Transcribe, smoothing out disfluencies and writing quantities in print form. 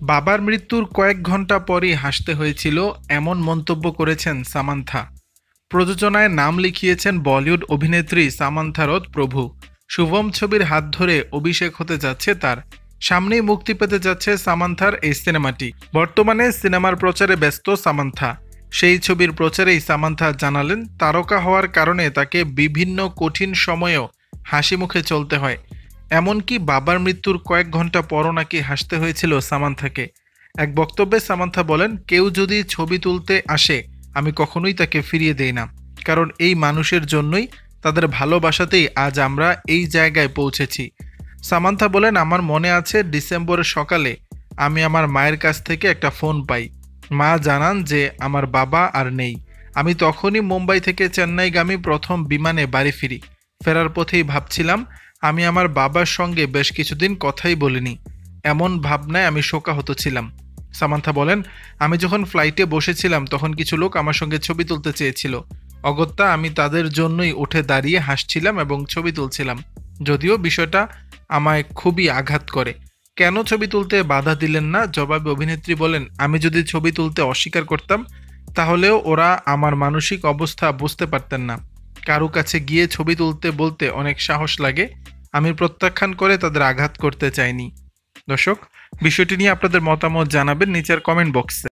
বাবার মৃত্যুর কয়েক ঘন্টা পরই হাসতে হয়েছিল, এমন মন্তব্য করেছেন সামান্থা। প্রযোজনায় নাম লিখিয়েছেন বলিউড অভিনেত্রী সামান্থা রথ প্রভু। শুভম ছবির হাত ধরে অভিষেক হতে যাচ্ছে তার। সামনেই মুক্তি পেতে যাচ্ছে সামান্থার এই সিনেমাটি। বর্তমানে সিনেমার প্রচারে ব্যস্ত সামান্থা। সেই ছবির প্রচারেই সামান্থা জানালেন, তারকা হওয়ার কারণে তাকে বিভিন্ন কঠিন সময়েও হাসি মুখে চলতে হয়। এমনকি বাবার মৃত্যুর কয়েক ঘন্টা পরও নাকি হাসতে হয়েছিল সামান্থাকে। এক বক্তব্যে সামান্থা বলেন, কেউ যদি ছবি তুলতে আসে আমি কখনোই তাকে ফিরিয়ে দেই না, কারণ এই মানুষের জন্যই, তাদের ভালোবাসাতেই আজ আমরা এই জায়গায় পৌঁছেছি। সামান্থা বলেন, আমার মনে আছে ডিসেম্বরের সকালে আমি আমার মায়ের কাছ থেকে একটা ফোন পাই। মা জানান যে আমার বাবা আর নেই। আমি তখনই মুম্বাই থেকে চেন্নাইগামী প্রথম বিমানে বাড়ি ফিরি। ফেরার পথেই ভাবছিলাম আমি আমার বাবার সঙ্গে বেশ কিছুদিন কথাই বলিনি। এমন ভাবনায় আমি শোকাহত ছিলাম। সামান্থা বলেন, আমি যখন ফ্লাইটে বসেছিলাম তখন কিছু লোক আমার সঙ্গে ছবি তুলতে চেয়েছিল। অগত্যা আমি তাদের জন্যই উঠে দাঁড়িয়ে হাসছিলাম এবং ছবি তুলছিলাম। যদিও বিষয়টা আমায় খুবই আঘাত করে। কেন ছবি তুলতে বাধা দিলেন না? জবাবে অভিনেত্রী বলেন, আমি যদি ছবি তুলতে অস্বীকার করতাম তাহলেও ওরা আমার মানসিক অবস্থা বুঝতে পারতেন না। কারো কাছে গিয়ে ছবি তুলতে বলতে অনেক সাহস লাগে। আমি প্রত্যাখ্যান করে তাদের আঘাত করতে চাইনি। দর্শক, বিষয়টি নিয়ে আপনাদের মতামত জানাবেন নিচের কমেন্ট বক্সে।